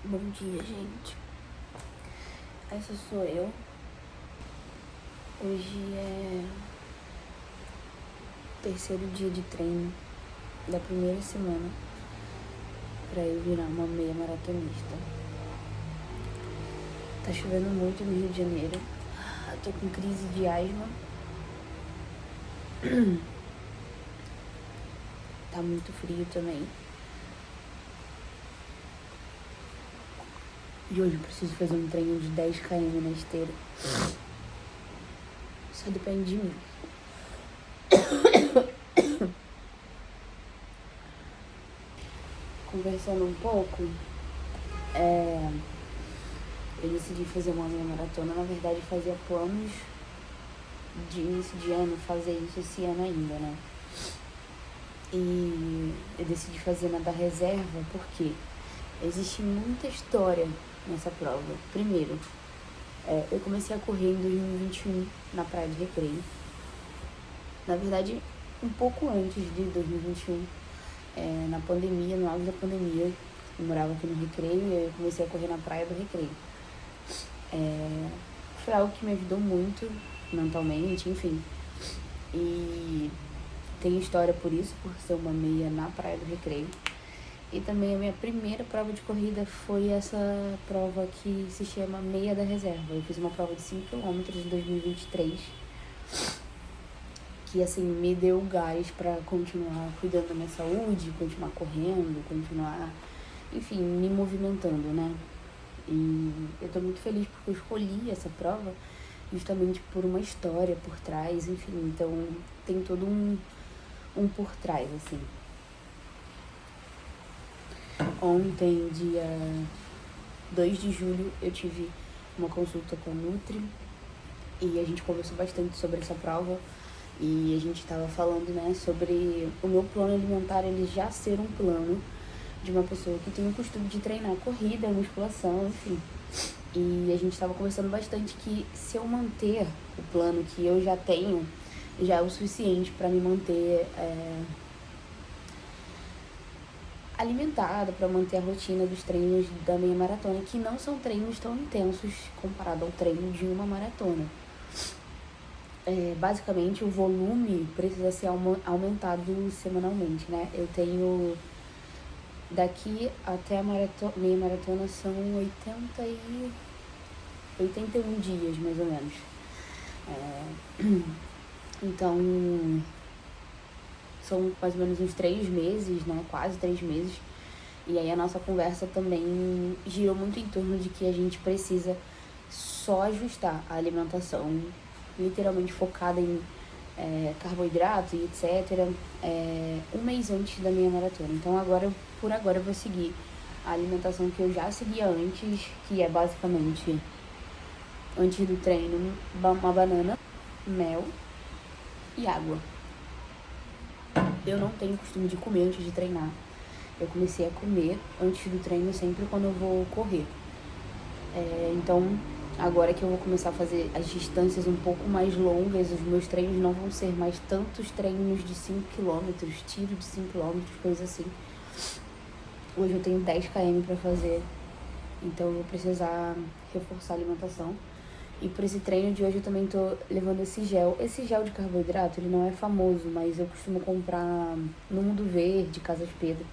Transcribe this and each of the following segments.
Bom dia, gente. Essa sou eu. Hoje é o terceiro dia de treino da primeira semana pra eu virar uma meia maratonista. Tá chovendo muito no Rio de Janeiro. Eu tô com crise de asma. Tá muito frio também. E hoje eu preciso fazer um treino de 10 km na esteira. Só depende de mim. Conversando um pouco, eu decidi fazer uma meia maratona. Na verdade, fazia planos de início de ano fazer isso esse ano ainda, né? E eu decidi fazer na da reserva porque existe muita história nessa prova. Primeiro, eu comecei a correr em 2021 na Praia do Recreio. Na verdade, um pouco antes de 2021, na pandemia, no auge da pandemia, eu morava aqui no Recreio e eu comecei a correr na Praia do Recreio. Foi algo que me ajudou muito mentalmente, enfim. E tem história por isso, por ser uma meia na Praia do Recreio. E também a minha primeira prova de corrida foi essa prova que se chama Meia da Reserva. Eu fiz uma prova de 5 km em 2023, que assim me deu gás pra continuar cuidando da minha saúde, continuar correndo, continuar, enfim, me movimentando, né? E eu tô muito feliz porque eu escolhi essa prova justamente por uma história por trás, enfim, então tem todo um por trás, assim. Ontem, dia 2 de julho, eu tive uma consulta com a Nutri e a gente conversou bastante sobre essa prova e a gente estava falando, né, sobre o meu plano alimentar, ele já ser um plano de uma pessoa que tem o costume de treinar corrida, musculação, enfim. E a gente estava conversando bastante que se eu manter o plano que eu já tenho, já é o suficiente para me manter alimentada, para manter a rotina dos treinos da meia maratona, que não são treinos tão intensos comparado ao treino de uma maratona. Basicamente, o volume precisa ser aumentado semanalmente, né? Eu tenho, daqui até a meia maratona são 81 dias, mais ou menos. Então, são mais ou menos uns 3 meses, né? Quase 3 meses. E aí a nossa conversa também girou muito em torno de que a gente precisa só ajustar a alimentação, literalmente focada em carboidrato e etc. Um mês antes da minha maratona. Então por agora eu vou seguir a alimentação que eu já seguia antes, que é basicamente, antes do treino, uma banana, mel e água. Eu não tenho costume de comer antes de treinar. Eu comecei a comer antes do treino sempre quando eu vou correr. Então, agora que eu vou começar a fazer as distâncias um pouco mais longas, os meus treinos não vão ser mais tantos treinos de 5 km, tiro de 5 km, coisa assim. Hoje eu tenho 10 km pra fazer, então eu vou precisar reforçar a alimentação. E por esse treino de hoje eu também tô levando esse gel. Esse gel de carboidrato, ele não é famoso, mas eu costumo comprar no Mundo Verde, Casas Pedro.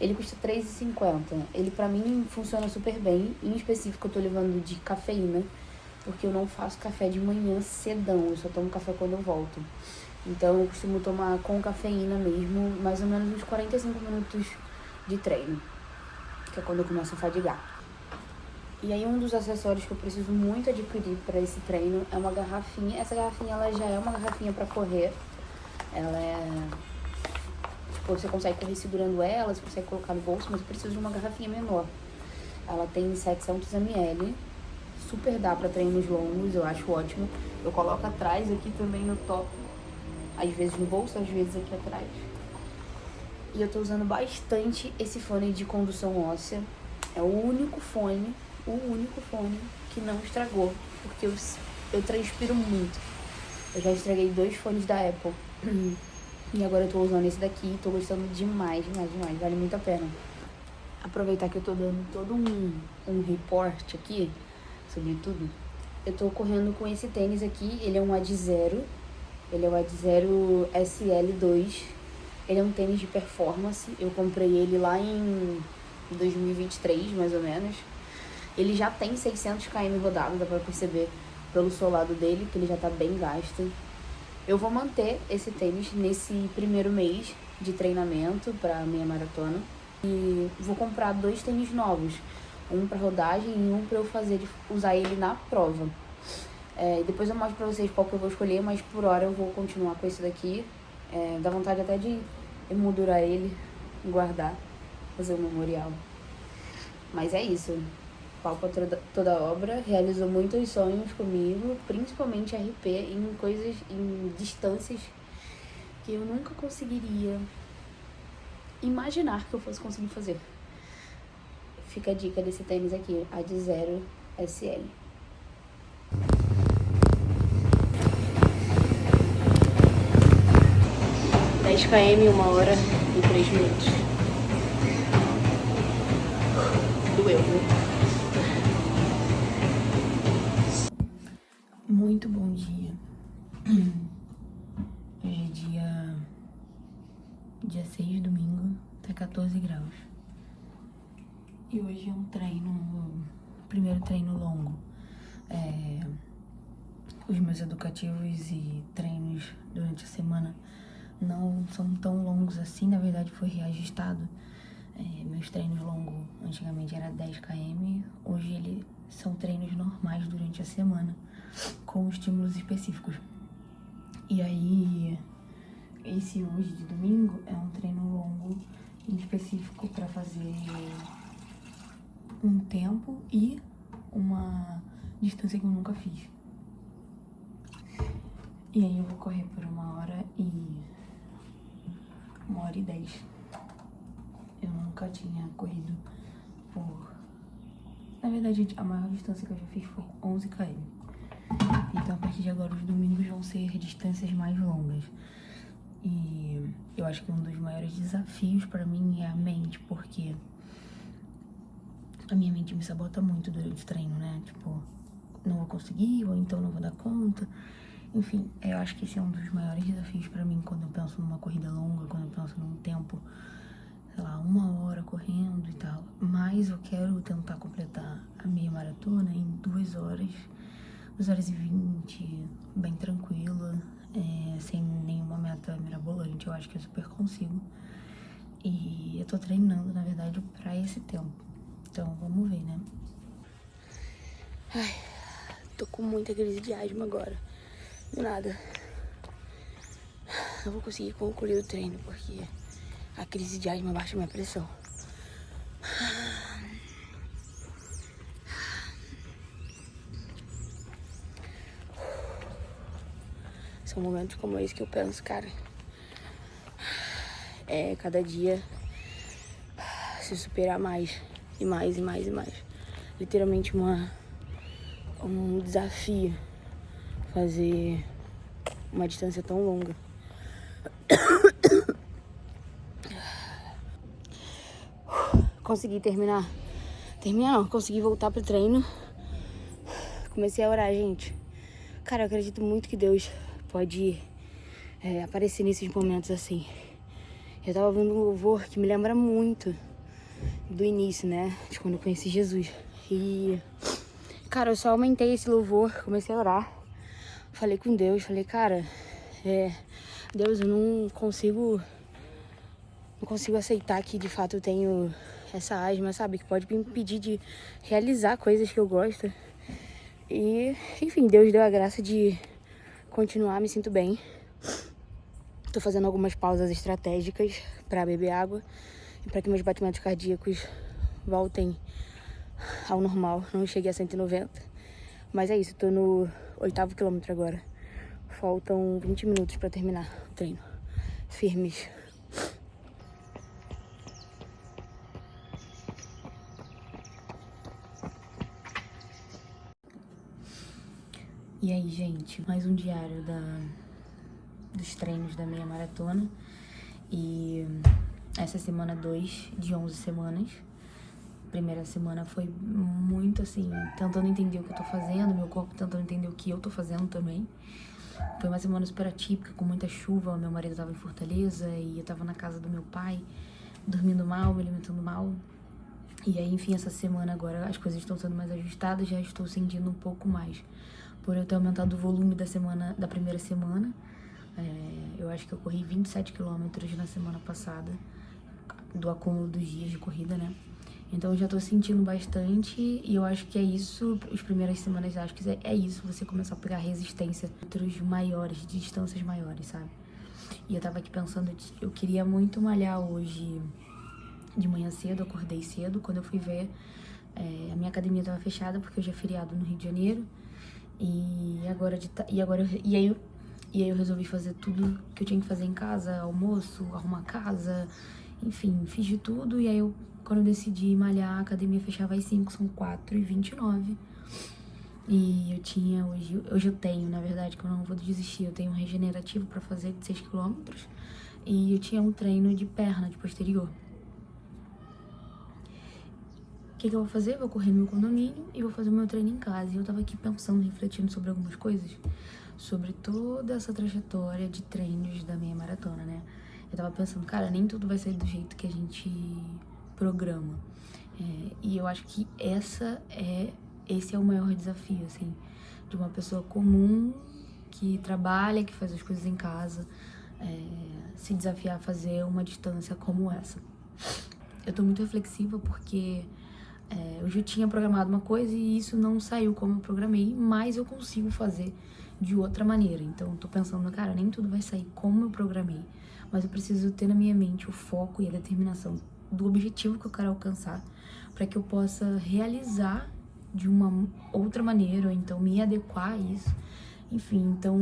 Ele custa R$3,50. Ele pra mim funciona super bem. Em específico eu tô levando de cafeína, porque eu não faço café de manhã cedão, eu só tomo café quando eu volto. Então eu costumo tomar com cafeína mesmo, mais ou menos uns 45 minutos de treino, que é quando eu começo a fadigar. E aí um dos acessórios que eu preciso muito adquirir para esse treino é uma garrafinha. Essa garrafinha, ela já é uma garrafinha para correr. Ela tipo, você consegue correr segurando ela, você consegue colocar no bolso, mas eu preciso de uma garrafinha menor. Ela tem 700 ml, super dá para treinos longos, eu acho ótimo. Eu coloco atrás aqui também no top, às vezes no bolso, às vezes aqui atrás. E eu tô usando bastante esse fone de condução óssea. É o único fone que não estragou, porque eu transpiro muito. Eu já estraguei 2 fones da Apple e agora eu tô usando esse daqui e tô gostando demais, vale muito a pena. aproveitar que eu tô dando todo um report aqui sobre tudo. Eu tô correndo com esse tênis aqui, ele é um Adizero. Ele é o Adizero SL2. Ele é um tênis de performance. Eu comprei ele lá em 2023, mais ou menos. Ele já tem 600 km rodado, dá pra perceber pelo solado dele, que ele já tá bem gasto. Eu vou manter esse tênis nesse primeiro mês de treinamento pra meia maratona. E vou comprar 2 tênis novos. Um pra rodagem e um pra eu usar ele na prova. Depois eu mostro pra vocês qual que eu vou escolher, mas por hora eu vou continuar com esse daqui. Dá vontade até de emoldurar ele, guardar, fazer um memorial. Mas é isso. Pau pra toda a obra, realizou muitos sonhos comigo, principalmente RP, em distâncias que eu nunca conseguiria imaginar que eu fosse conseguir fazer. Fica a dica desse tênis aqui, Adizero SL. 10 km, 1 hora e 3 minutos. Doeu, né? Muito bom dia. Hoje é dia 6, domingo, tá 14 graus. E hoje é um primeiro treino longo. Os meus educativos e treinos durante a semana não são tão longos assim, na verdade foi reajustado. Meus treinos longos antigamente era 10 km, hoje são treinos normais durante a semana, com estímulos específicos. E aí, esse hoje de domingo é um treino longo em específico para fazer um tempo e uma distância que eu nunca fiz. E aí eu vou correr por 1 hora e 10. Eu nunca tinha corrido por... Na verdade, a maior distância que eu já fiz foi 11 km. Então, a partir de agora, os domingos vão ser distâncias mais longas. E eu acho que um dos maiores desafios pra mim é a mente, porque a minha mente me sabota muito durante o treino, né? Tipo, não vou conseguir, ou então não vou dar conta. Enfim, eu acho que esse é um dos maiores desafios pra mim quando eu penso numa corrida longa, quando eu penso num tempo, sei lá, 1 hora correndo e tal. Mas eu quero tentar completar a meia maratona em 2 horas, 2 horas e 20, bem tranquila, sem nenhuma meta mirabolante. Eu acho que eu super consigo. E eu tô treinando, na verdade, pra esse tempo. Então, vamos ver, né? Ai, tô com muita crise de asma agora. Do nada. Não vou conseguir concluir o treino, porque a crise de asma baixa minha pressão. São momentos como esse que eu penso, cara, cada dia se superar mais, e mais, e mais, e mais. Literalmente um desafio fazer uma distância tão longa. Consegui terminar não, consegui voltar pro treino. Comecei a orar, gente. Cara, eu acredito muito que Deus pode aparecer nesses momentos assim. Eu tava ouvindo um louvor que me lembra muito do início, né? De quando eu conheci Jesus. E, cara, eu só aumentei esse louvor, comecei a orar. Falei com Deus, falei, cara, Deus, eu não consigo aceitar que de fato eu tenho essa asma, sabe? Que pode me impedir de realizar coisas que eu gosto. E, enfim, Deus deu a graça de continuar, me sinto bem. Tô fazendo algumas pausas estratégicas pra beber água e pra que meus batimentos cardíacos voltem ao normal. Não cheguei a 190. Mas é isso, tô no 8º quilômetro agora. Faltam 20 minutos pra terminar o treino. Firmes. E aí, gente, mais um diário dos treinos da meia maratona. E essa semana 2 de 11 semanas. Primeira semana foi muito assim, tentando entender o que eu tô fazendo, meu corpo tentando entender o que eu tô fazendo também. Foi uma semana super atípica, com muita chuva, meu marido tava em Fortaleza e eu tava na casa do meu pai, dormindo mal, me alimentando mal. E aí, enfim, essa semana agora as coisas estão sendo mais ajustadas, já estou sentindo um pouco mais. Por eu ter aumentado o volume da primeira semana, eu acho que eu corri 27 quilômetros na semana passada, do acúmulo dos dias de corrida, né? Então eu já tô sentindo bastante e eu acho que é isso, as primeiras semanas acho que é isso, você começar a pegar resistência outros maiores, de distâncias maiores, sabe? E eu tava aqui pensando, eu queria muito malhar hoje de manhã cedo, acordei cedo, quando eu fui ver, a minha academia tava fechada porque hoje é feriado no Rio de Janeiro. E aí eu resolvi fazer tudo que eu tinha que fazer em casa, almoço, arrumar a casa, enfim, fiz de tudo. E aí quando eu decidi malhar, a academia fechava às 5, são 4h29. E eu tinha hoje eu tenho, na verdade, que eu não vou desistir, eu tenho um regenerativo pra fazer de 6 quilômetros. E eu tinha um treino de perna, de posterior. O que eu vou fazer? Vou correr no meu condomínio e vou fazer o meu treino em casa. E eu tava aqui pensando, refletindo sobre algumas coisas, sobre toda essa trajetória de treinos da minha maratona, né? Eu tava pensando, cara, nem tudo vai sair do jeito que a gente programa. E eu acho que esse é o maior desafio, assim, de uma pessoa comum que trabalha, que faz as coisas em casa, se desafiar a fazer uma distância como essa. Eu tô muito reflexiva porque eu já tinha programado uma coisa e isso não saiu como eu programei, mas eu consigo fazer de outra maneira. Então, tô pensando, cara, nem tudo vai sair como eu programei, mas eu preciso ter na minha mente o foco e a determinação do objetivo que eu quero alcançar para que eu possa realizar de uma outra maneira, ou então me adequar a isso. Enfim, então,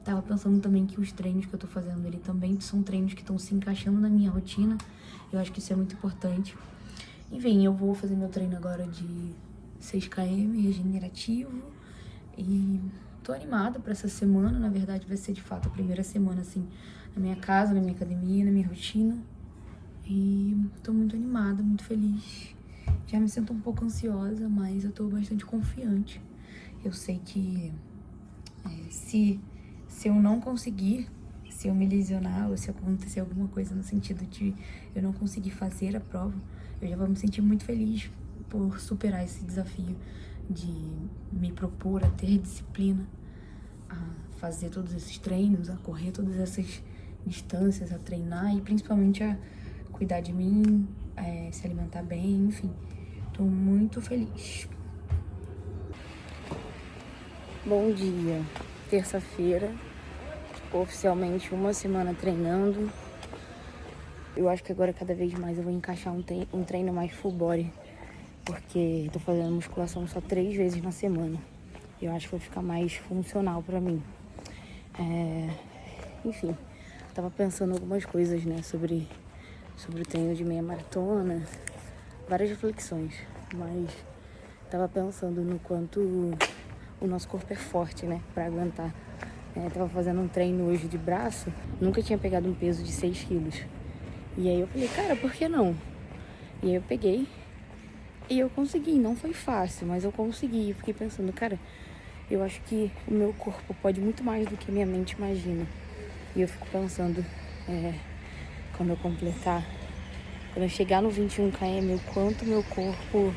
tava pensando também que os treinos que eu tô fazendo, ele também são treinos que estão se encaixando na minha rotina. Eu acho que isso é muito importante. Enfim, eu vou fazer meu treino agora de 6 km regenerativo e tô animada pra essa semana. Na verdade, vai ser de fato a primeira semana, assim, na minha casa, na minha academia, na minha rotina. E tô muito animada, muito feliz. Já me sinto um pouco ansiosa, mas eu tô bastante confiante. Eu sei que se eu não conseguir, se eu me lesionar ou se acontecer alguma coisa no sentido de eu não conseguir fazer a prova, eu já vou me sentir muito feliz por superar esse desafio de me propor a ter disciplina, a fazer todos esses treinos, a correr todas essas distâncias, a treinar e principalmente a cuidar de mim, se alimentar bem, enfim. Tô muito feliz. Bom dia, terça-feira, oficialmente uma semana treinando. Eu acho que agora cada vez mais eu vou encaixar um treino mais full body, porque tô fazendo musculação só 3 vezes na semana. Eu acho que vai ficar mais funcional pra mim. Enfim, tava pensando algumas coisas, né, sobre o treino de meia maratona, várias reflexões, mas tava pensando no quanto o nosso corpo é forte, né, pra aguentar. Tava fazendo um treino hoje de braço, nunca tinha pegado um peso de 6 quilos. E aí eu falei, cara, por que não? E aí eu peguei e eu consegui. Não foi fácil, mas eu consegui. Eu fiquei pensando, cara, eu acho que o meu corpo pode muito mais do que a minha mente imagina. E eu fico pensando, quando eu completar, quando eu chegar no 21 km, o quanto meu corpo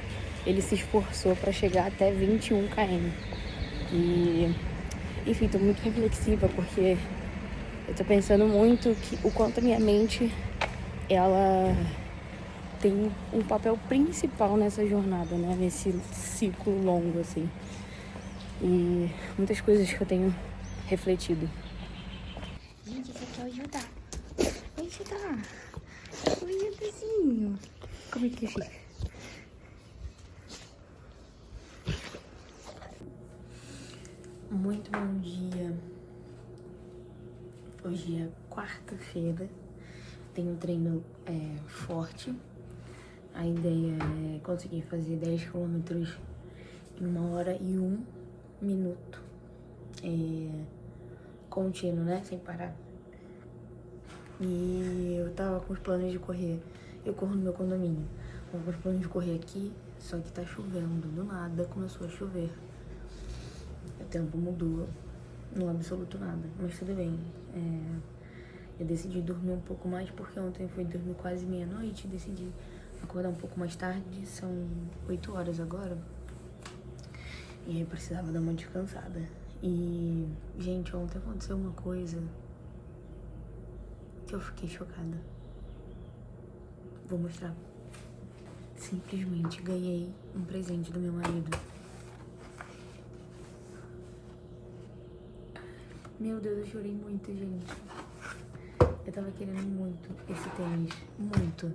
ele se esforçou para chegar até 21 km. E, enfim, tô muito reflexiva porque eu tô pensando muito o quanto a minha mente ela tem um papel principal nessa jornada, né? Nesse ciclo longo, assim. E muitas coisas que eu tenho refletido. Gente, isso aqui é o Judá. Oi, Judá. Oi, Judazinho. Como é que fica? Muito bom dia. Hoje é quarta-feira. Tenho um treino forte. A ideia é conseguir fazer 10 quilômetros em 1h01 contínuo, né? Sem parar. E eu tava com os planos de correr Eu corro no meu condomínio. Eu vou planos de correr aqui, só que tá chovendo. Do nada começou a chover. O tempo mudou. Não absoluto nada, mas tudo bem. Eu decidi dormir um pouco mais porque ontem eu fui dormir quase meia-noite. Decidi acordar um pouco mais tarde. São 8 horas agora. E aí eu precisava dar uma descansada. E, gente, ontem aconteceu uma coisa que eu fiquei chocada. Vou mostrar. Simplesmente ganhei um presente do meu marido. Meu Deus, eu chorei muito, gente. Eu tava querendo muito esse tênis. Muito.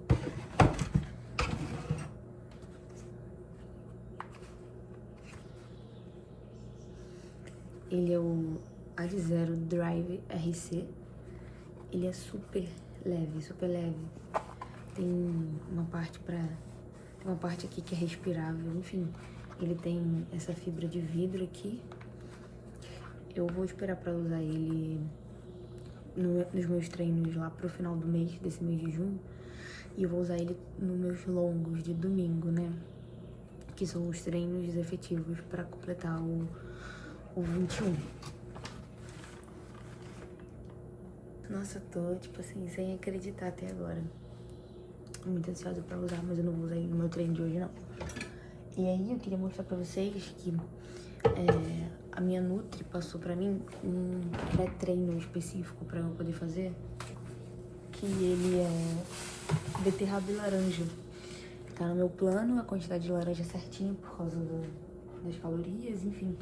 Ele é o Adizero Drive RC. Ele é super leve, super leve. Tem uma parte aqui que é respirável, enfim. Ele tem essa fibra de vidro aqui. Eu vou esperar pra usar ele nos meus treinos lá pro final do mês, desse mês de junho. E eu vou usar ele nos meus longos de domingo, né? Que são os treinos efetivos pra completar o 21. Nossa, tô, tipo assim, sem acreditar até agora. Muito ansiosa pra usar, mas eu não vou usar ele no meu treino de hoje, não. E aí eu queria mostrar pra vocês que a minha Nutri passou pra mim um pré-treino específico pra eu poder fazer, que ele é beterraba e laranja. Tá no meu plano, a quantidade de laranja certinha por causa das calorias, enfim.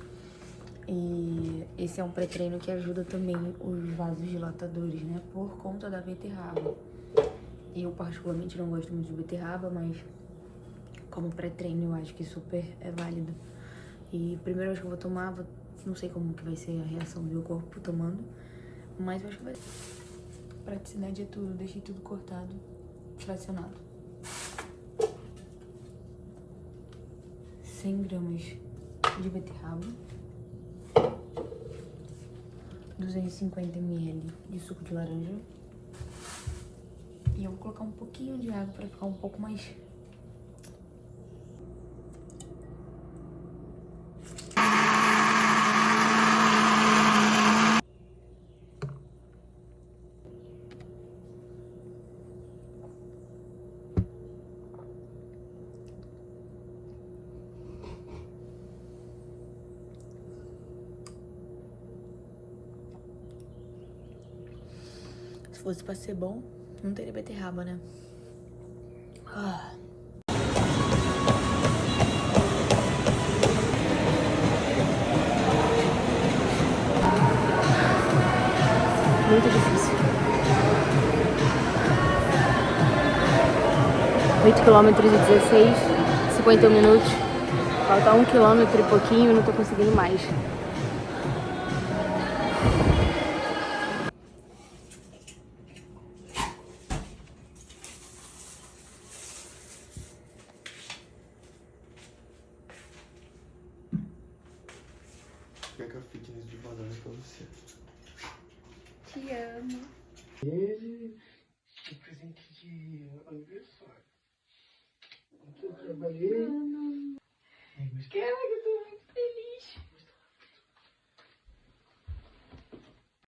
E esse é um pré-treino que ajuda também os vasos dilatadores, né? Por conta da beterraba. Eu particularmente não gosto muito de beterraba, mas como pré-treino eu acho que super é válido. E primeiro eu acho que eu vou tomar, não sei como que vai ser a reação do meu corpo tomando, mas eu acho que vai. Praticidade é tudo, deixei tudo cortado, fracionado. 100 gramas de beterraba, 250 ml de suco de laranja. E eu vou colocar um pouquinho de água pra ficar um pouco mais... Se fosse pra ser bom, não teria beterraba, né? Muito difícil. 8 km e 16, 51 minutos. Falta 1 km e pouquinho e não tô conseguindo mais. Pega a fitness de banana pra você. Te amo. Ele de presente de aniversário. Eu trabalhei. Mas que